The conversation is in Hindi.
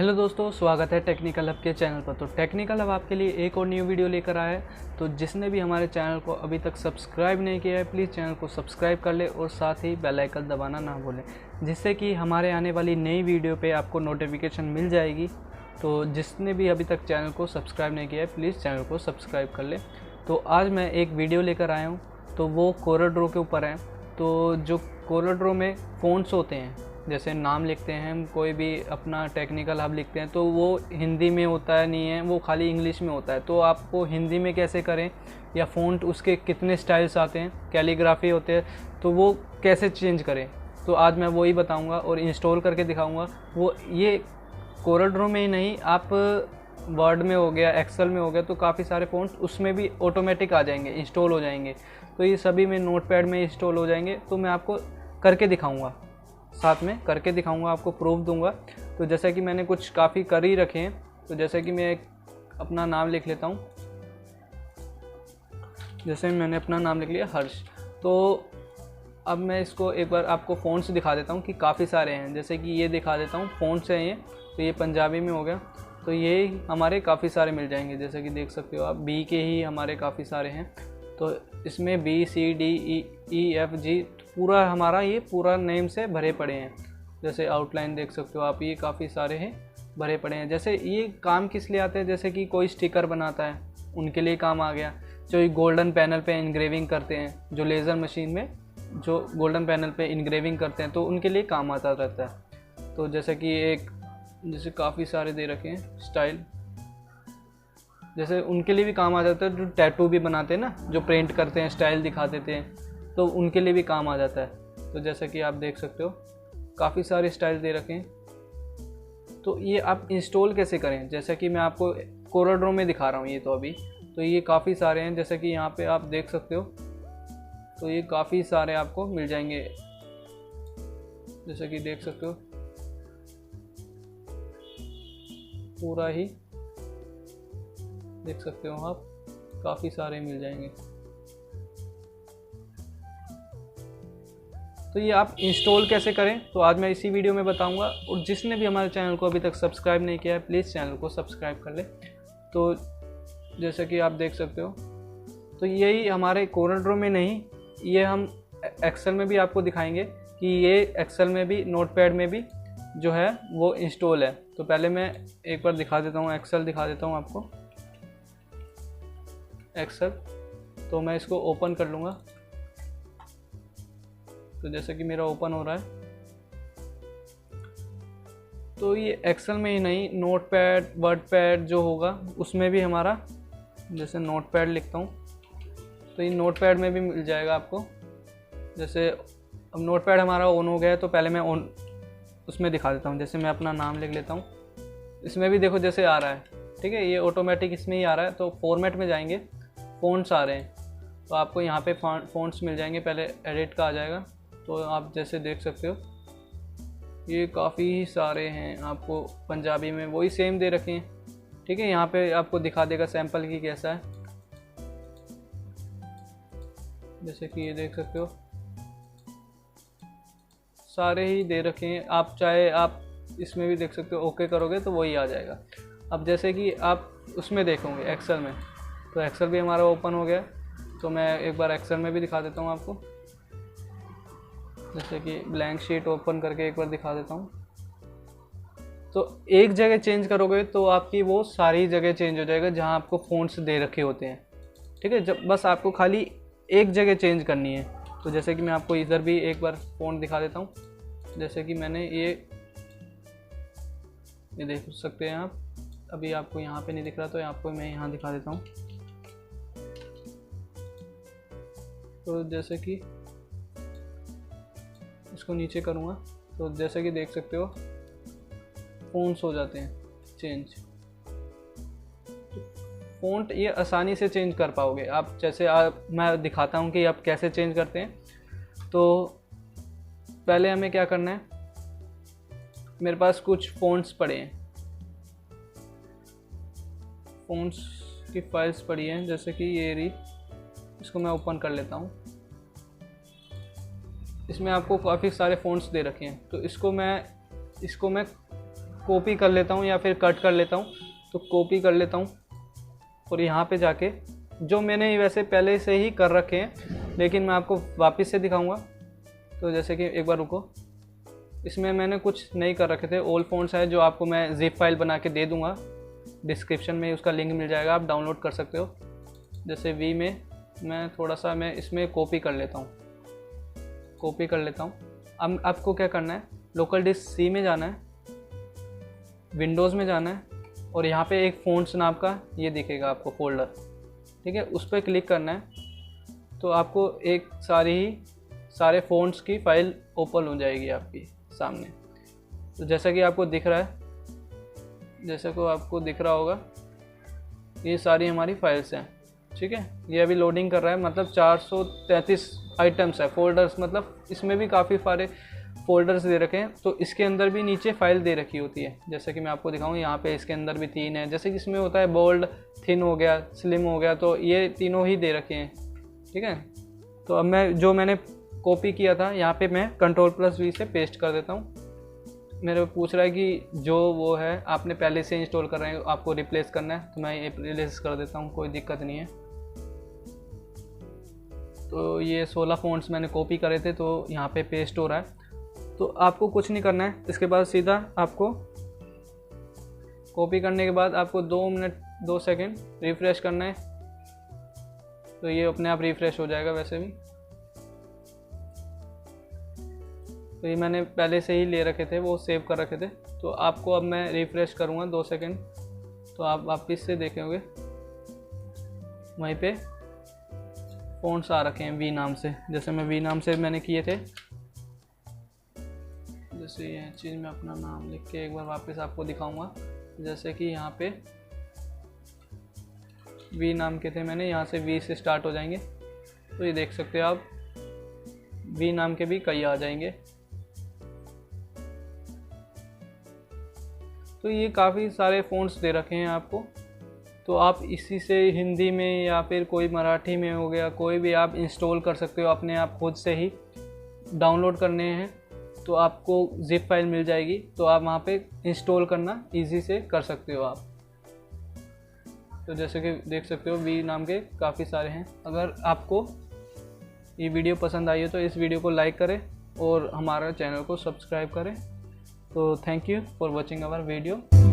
हेलो दोस्तों, स्वागत है टेक्निकल हब के चैनल पर। तो टेक्निकल हब आपके लिए एक और न्यू वीडियो लेकर आया है। तो जिसने भी हमारे चैनल को अभी तक सब्सक्राइब नहीं किया है, प्लीज़ चैनल को सब्सक्राइब कर ले और साथ ही बेल आइकन दबाना ना भूलें, जिससे कि हमारे आने वाली नई वीडियो पे आपको नोटिफिकेशन मिल जाएगी। तो जिसने भी अभी तक चैनल को सब्सक्राइब नहीं किया है, प्लीज़ चैनल को सब्सक्राइब कर ले। तो आज मैं एक वीडियो लेकर आया हूँ, तो वो कोरल ड्रॉ के ऊपर है। तो जो कोरल ड्रॉ में फ़ॉन्ट्स होते हैं, जैसे नाम लिखते हैं हम, कोई भी अपना टेक्निकल हब लिखते हैं, तो वो हिंदी में होता है नहीं है, वो खाली इंग्लिश में होता है। तो आपको हिंदी में कैसे करें, या फ़ॉन्ट उसके कितने स्टाइल्स आते हैं, कैलीग्राफी होते हैं, तो वो कैसे चेंज करें, तो आज मैं वही बताऊंगा और इंस्टॉल करके दिखाऊंगा। वो ये कोरल ड्रॉ में ही नहीं, आप वर्ड में हो गया, एक्सेल में हो गया, तो काफ़ी सारे फ़ॉन्ट्स उसमें भी ऑटोमेटिक आ जाएंगे, इंस्टॉल हो जाएंगे। तो ये सभी में नोटपैड में इंस्टॉल हो जाएंगे। तो मैं आपको करके दिखाऊँगा, साथ में करके दिखाऊंगा, आपको प्रूफ दूंगा। तो जैसे कि मैंने कुछ काफ़ी कर ही रखे हैं, तो जैसे कि मैं एक अपना नाम लिख लेता हूं। जैसे मैंने अपना नाम लिख लिया, हर्ष। तो अब मैं इसको एक बार आपको फ़ॉन्ट्स दिखा देता हूं कि काफ़ी सारे हैं। जैसे कि ये दिखा देता हूं, फ़ॉन्ट्स हैं ये। तो ये पंजाबी में हो गया, तो ये हमारे काफ़ी सारे मिल जाएंगे। जैसे कि देख सकते हो आप, बी के ही हमारे काफ़ी सारे हैं। तो इसमें B C D E F G पूरा हमारा ये पूरा नेम से भरे पड़े हैं। जैसे आउटलाइन देख सकते हो आप, ये काफ़ी सारे हैं, भरे पड़े हैं। जैसे ये काम किस लिए आते हैं, जैसे कि कोई स्टिकर बनाता है, उनके लिए काम आ गया। जो ये गोल्डन पैनल पे इंग्रेविंग करते हैं, जो लेज़र मशीन में जो गोल्डन पैनल पे इंग्रेविंग करते हैं, तो उनके लिए काम आता रहता है। तो जैसे कि एक, जैसे काफ़ी सारे दे रखे हैं स्टाइल, जैसे उनके लिए भी काम आ जाता है। जो टैटू भी बनाते हैं ना, जो पेंट करते हैं, स्टाइल दिखा देते हैं, तो उनके लिए भी काम आ जाता है। तो जैसे कि आप देख सकते हो, काफ़ी सारे स्टाइल दे रखे हैं। तो ये आप इंस्टॉल कैसे करें, जैसे कि मैं आपको कोरल ड्रॉ में दिखा रहा हूँ ये तो अभी। तो ये काफ़ी सारे हैं, जैसे कि यहाँ पे आप देख सकते हो। तो ये काफ़ी सारे आपको मिल जाएंगे, जैसे कि देख सकते हो, पूरा ही देख सकते हो आप, काफ़ी सारे मिल जाएंगे। तो ये आप इंस्टॉल कैसे करें, तो आज मैं इसी वीडियो में बताऊंगा। और जिसने भी हमारे चैनल को अभी तक सब्सक्राइब नहीं किया है, प्लीज़ चैनल को सब्सक्राइब कर ले। तो जैसे कि आप देख सकते हो, तो यही हमारे कोरल ड्रॉ में नहीं, ये हम एक्सेल में भी आपको दिखाएंगे कि ये एक्सेल में भी, नोटपैड में भी जो है वो इंस्टॉल है। तो पहले मैं एक बार दिखा देता हूँ, एक्सेल दिखा देता हूँ आपको, एक्सेल। तो मैं इसको ओपन कर लूँगा। तो जैसे कि मेरा ओपन हो रहा है, तो ये एक्सेल में ही नहीं, नोटपैड, वर्डपैड जो होगा उसमें भी हमारा, जैसे नोटपैड लिखता हूँ, तो ये नोटपैड में भी मिल जाएगा आपको। जैसे अब नोटपैड हमारा ऑन हो गया है, तो पहले मैं ऑन उसमें दिखा देता हूँ। जैसे मैं अपना नाम लिख लेता हूँ, इसमें भी देखो जैसे आ रहा है, ठीक है, ये ऑटोमेटिक इसमें ही आ रहा है। तो फॉर्मेट में जाएंगे, फ़ॉन्ट्स आ रहे हैं, तो आपको यहाँ पे फ़ॉन्ट्स मिल जाएंगे। पहले एडिट का आ जाएगा, तो आप जैसे देख सकते हो, ये काफ़ी सारे हैं, आपको पंजाबी में वही सेम दे रखे हैं, ठीक है। यहाँ पे आपको दिखा देगा सैंपल की कैसा है, जैसे कि ये देख सकते हो, सारे ही दे रखे हैं। आप चाहे आप इसमें भी देख सकते हो, ओके करोगे तो वही आ जाएगा। अब जैसे कि आप उसमें देखोगे एक्सेल में, तो एक्सेल भी हमारा ओपन हो गया। तो मैं एक बार एक्सेल में भी दिखा देता हूँ आपको, जैसे कि ब्लैंक शीट ओपन करके एक बार दिखा देता हूँ। तो एक जगह चेंज करोगे तो आपकी वो सारी जगह चेंज हो जाएगा जहाँ आपको फ़ॉन्ट्स दे रखे होते हैं, ठीक है। जब बस आपको खाली एक जगह चेंज करनी है। तो जैसे कि मैं आपको इधर भी एक बार फ़ॉन्ट दिखा देता हूँ। जैसे कि मैंने ये देख सकते हैं आप, अभी आपको यहाँ पे नहीं दिख रहा, तो आपको मैं यहाँ दिखा देता हूँ। तो जैसे कि इसको नीचे करूँगा, तो जैसे कि देख सकते हो, फ़ॉन्ट्स हो जाते हैं चेंज। फ़ॉन्ट ये आसानी से चेंज कर पाओगे आप। जैसे मैं दिखाता हूँ कि आप कैसे चेंज करते हैं। तो पहले हमें क्या करना है, मेरे पास कुछ फ़ॉन्ट्स पड़े हैं, फ़ॉन्ट्स की फाइल्स पड़ी हैं, जैसे कि ये रही। इसको मैं ओपन कर लेता हूँ। इसमें आपको काफ़ी सारे फ़ॉन्ट्स दे रखे हैं, तो इसको मैं कॉपी कर लेता हूँ या फिर कट कर लेता हूँ। तो कॉपी कर लेता हूँ और यहाँ पे जाके जो मैंने वैसे पहले से ही कर रखे हैं, लेकिन मैं आपको वापस से दिखाऊंगा। तो जैसे कि एक बार रुको, इसमें मैंने कुछ नहीं कर रखे थे, ऑल फ़ॉन्ट्स है जो आपको मैं ज़िप फाइल बना के दे दूँगा, डिस्क्रिप्शन में उसका लिंक मिल जाएगा, आप डाउनलोड कर सकते हो। जैसे वी में मैं थोड़ा सा मैं इसमें कॉपी कर लेता हूँ, कॉपी कर लेता हूँ। अब आपको क्या करना है, लोकल डिस्क सी में जाना है, विंडोज़ में जाना है और यहाँ पे एक फ़ॉन्ट्स नाम का ये दिखेगा आपको फोल्डर, ठीक है, उस पर क्लिक करना है। तो आपको एक सारे फ़ॉन्ट्स की फ़ाइल ओपन हो जाएगी आपकी सामने। तो जैसा कि आपको दिख रहा है, जैसा को आपको दिख रहा होगा, ये सारी हमारी फाइल्स हैं, ठीक है। ये अभी लोडिंग कर रहा है, मतलब 433 आइटम्स है, फोल्डर्स, मतलब इसमें भी काफ़ी सारे फोल्डर्स दे रखे हैं। तो इसके अंदर भी नीचे फाइल दे रखी होती है, जैसे कि मैं आपको दिखाऊं, यहाँ पे इसके अंदर भी 3 है, जैसे कि इसमें होता है बोल्ड, थिन हो गया, स्लिम हो गया, तो ये तीनों ही दे रखे हैं, ठीक है। तो अब मैंने कॉपी किया था, यहाँ पे मैं Ctrl+V से पेस्ट कर देता हूँ। मेरे को पूछ रहा है कि जो वो है आपने पहले से इंस्टॉल कर रहे हैं, आपको रिप्लेस करना है, तो मैं ये रिप्लेस कर देता हूँ, कोई दिक्कत नहीं है। तो ये 16 फ़ॉन्ट्स मैंने कॉपी करे थे, तो यहाँ पे पेस्ट हो रहा है। तो आपको कुछ नहीं करना है, इसके बाद सीधा आपको कॉपी करने के बाद आपको 2 मिनट 2 सेकेंड रिफ़्रेश करना है, तो ये अपने आप रिफ़्रेश हो जाएगा। वैसे भी तो ये मैंने पहले से ही ले रखे थे, वो सेव कर रखे थे। तो आपको अब मैं रिफ़्रेश करूँगा 2 सेकेंड, तो आप वापस से देखेंगे वहीं पे फ़ॉन्ट्स आ रखे हैं वी नाम से, जैसे मैं वी नाम से मैंने किए थे। जैसे ये चीज़ मैं अपना नाम लिख के एक बार वापस आपको दिखाऊंगा, जैसे कि यहाँ पे वी नाम के थे मैंने, यहाँ से वी से स्टार्ट हो जाएंगे, तो ये देख सकते हो आप, वी नाम के भी कई आ जाएंगे। तो ये काफ़ी सारे फ़ॉन्ट्स दे रखे हैं आपको, तो आप इसी से हिंदी में या फिर कोई मराठी में हो गया, कोई भी आप इंस्टॉल कर सकते हो अपने आप, खुद से ही डाउनलोड करने हैं तो आपको ज़िप फाइल मिल जाएगी, तो आप वहाँ पे इंस्टॉल करना इजी से कर सकते हो आप। तो जैसे कि देख सकते हो वी नाम के काफ़ी सारे हैं। अगर आपको ये वीडियो पसंद आई हो तो इस वीडियो को लाइक करें और हमारा चैनल को सब्सक्राइब करें। तो thank you for watching our video.